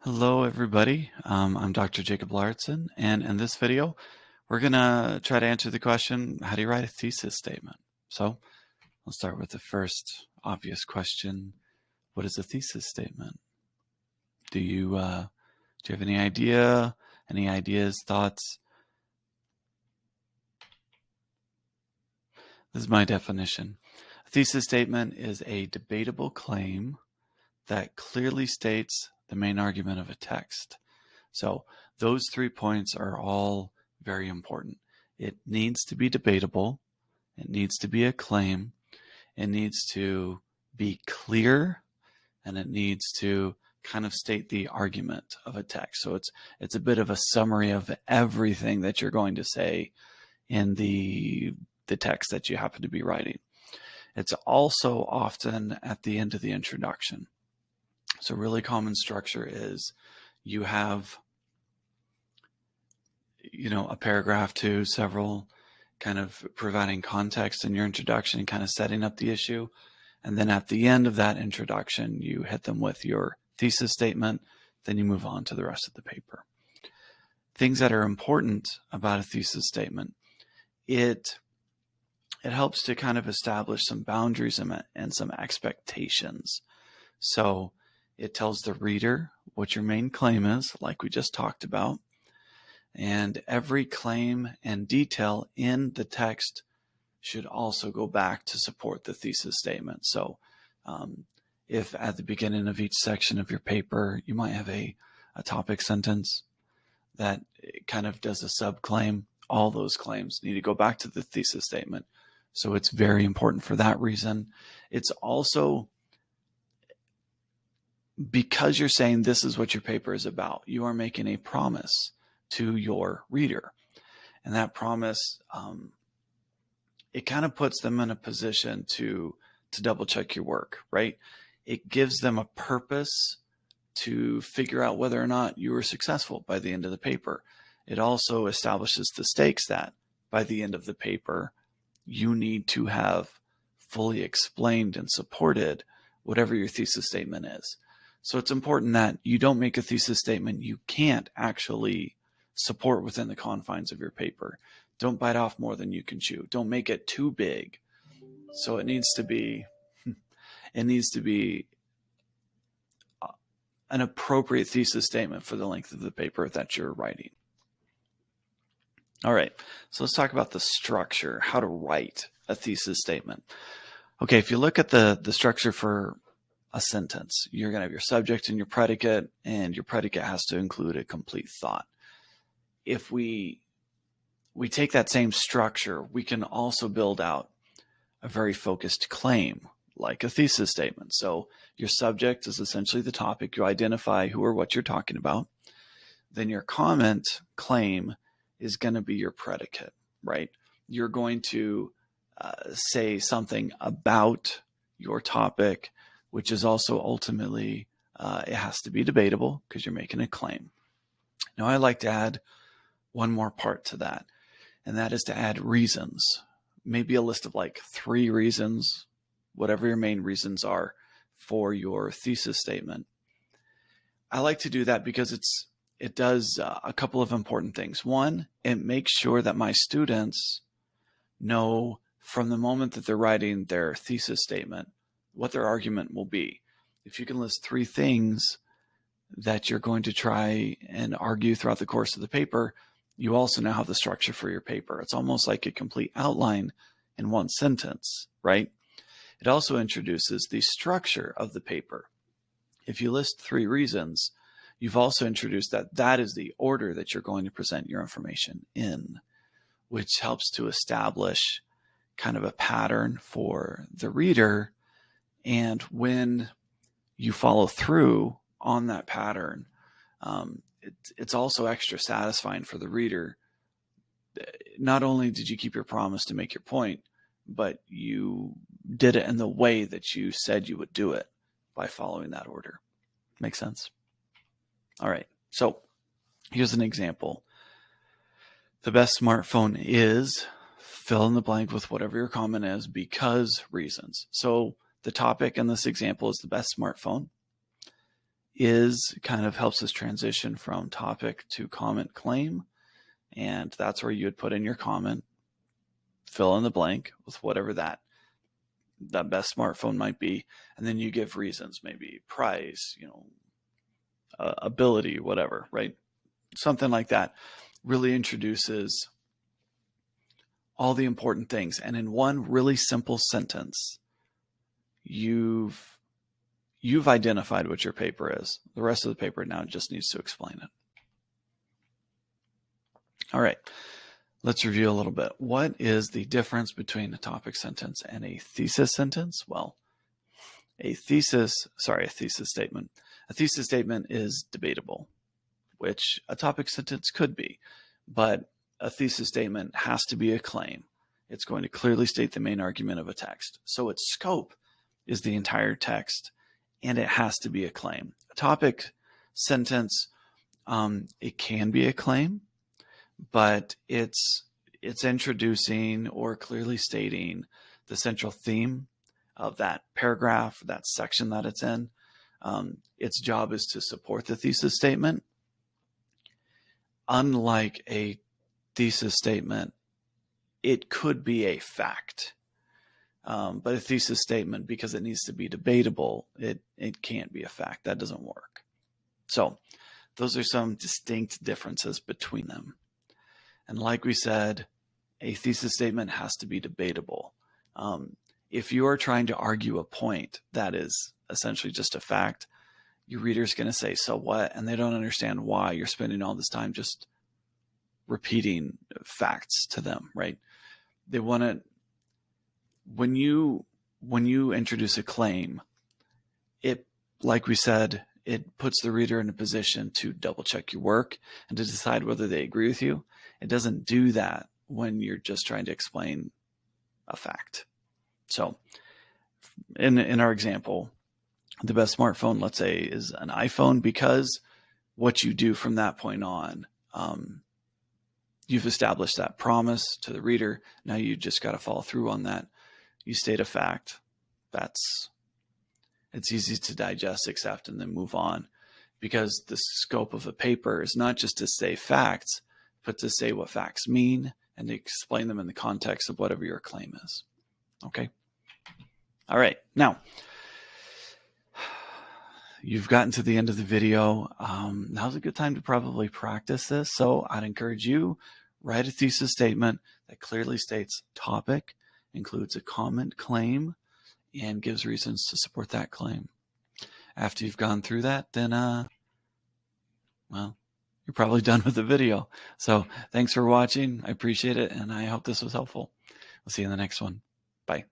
Hello, everybody. I'm Dr. Jacob Lauritsen, and in this video, we're going to try to answer the question, how do you write a thesis statement? So I'll start with the first obvious question. What is a thesis statement? Do you have any idea, any ideas, thoughts? This is my definition. A thesis statement is a debatable claim that clearly states the main argument of a text. So those 3 points are all very important. It needs to be debatable. It needs to be a claim. It needs to be clear, and it needs to kind of state the argument of a text. So it's a bit of a summary of everything that you're going to say in the text that you happen to be writing. It's also often at the end of the introduction. So really common structure is you have a paragraph to several, kind of providing context in your introduction and kind of setting up the issue. And then at the end of that introduction, you hit them with your thesis statement. Then you move on to the rest of the paper. Things that are important about a thesis statement. It helps to kind of establish some boundaries and some expectations. So it tells the reader what your main claim is, like we just talked about. And every claim and detail in the text should also go back to support the thesis statement. So if at the beginning of each section of your paper, you might have a topic sentence that kind of does a subclaim, all those claims need to go back to the thesis statement. So it's very important for that reason. It's also because you're saying this is what your paper is about, you are making a promise to your reader. And that promise, it kind of puts them in a position to double check your work, right? It gives them a purpose to figure out whether or not you were successful by the end of the paper. It also establishes the stakes that by the end of the paper, you need to have fully explained and supported whatever your thesis statement is. So it's important that you don't make a thesis statement you can't actually support within the confines of your paper. Don't bite off more than you can chew. Don't make it too big. So it needs to be an appropriate thesis statement for the length of the paper that you're writing. All right, so let's talk about the structure, how to write a thesis statement. Okay, if you look at the structure for a sentence, you're going to have your subject and your predicate has to include a complete thought. If we take that same structure, we can also build out a very focused claim, like a thesis statement. So your subject is essentially the topic. You identify who or what you're talking about. Then your comment claim is going to be your predicate, right? You're going to say something about your topic, which is also ultimately, it has to be debatable because you're making a claim. Now, I like to add one more part to that, and that is to add reasons. Maybe a list of like 3 reasons, whatever your main reasons are for your thesis statement. I like to do that because it does a couple of important things. One, it makes sure that my students know from the moment that they're writing their thesis statement what their argument will be. If you can list 3 things that you're going to try and argue throughout the course of the paper, you also now have the structure for your paper. It's almost like a complete outline in one sentence, right? It also introduces the structure of the paper. If you list 3 reasons, you've also introduced that is the order that you're going to present your information in, which helps to establish kind of a pattern for the reader. And when you follow through on that pattern, it's also extra satisfying for the reader. Not only did you keep your promise to make your point, but you did it in the way that you said you would do it by following that order. Make sense? All right, so here's an example. The best smartphone is, fill in the blank with whatever your comment is, because reasons. So the topic in this example is the best smartphone. is kind of helps us transition from topic to comment claim. And that's where you would put in your comment, fill in the blank with whatever that best smartphone might be. And then you give reasons, maybe price, ability, whatever, right? Something like that really introduces all the important things. And in one really simple sentence, you've identified what your paper is. The rest of the paper now just needs to explain it. All right, let's review a little bit. What is the difference between a topic sentence and a thesis sentence? Well, a thesis statement. A thesis statement is debatable, which a topic sentence could be, but a thesis statement has to be a claim. It's going to clearly state the main argument of a text. So its scope is the entire text, and it has to be a claim. A topic sentence, it can be a claim, but it's introducing or clearly stating the central theme of that paragraph, that section that it's in. Its job is to support the thesis statement. Unlike a thesis statement, it could be a fact. But a thesis statement, because it needs to be debatable, it can't be a fact. That doesn't work. So those are some distinct differences between them. And like we said, a thesis statement has to be debatable. If you are trying to argue a point that is essentially just a fact, your reader's going to say, so what? And they don't understand why you're spending all this time just repeating facts to them, right? They want to, when you introduce a claim, it, like we said, it puts the reader in a position to double check your work and to decide whether they agree with you. It doesn't do that when you're just trying to explain a fact. So in our example, the best smartphone, let's say, is an iPhone, because what you do from that point on, you've established that promise to the reader. Now you just got to follow through on that. You state a fact. It's easy to digest, accept, and then move on, because the scope of a paper is not just to say facts, but to say what facts mean and to explain them in the context of whatever your claim is. Okay. All right. Now, you've gotten to the end of the video. Now's a good time to probably practice this. So I'd encourage you, write a thesis statement that clearly states topic, includes a comment claim, and gives reasons to support that claim. After you've gone through that, then, well, you're probably done with the video. So thanks for watching. I appreciate it, and I hope this was helpful. We'll see you in the next one. Bye.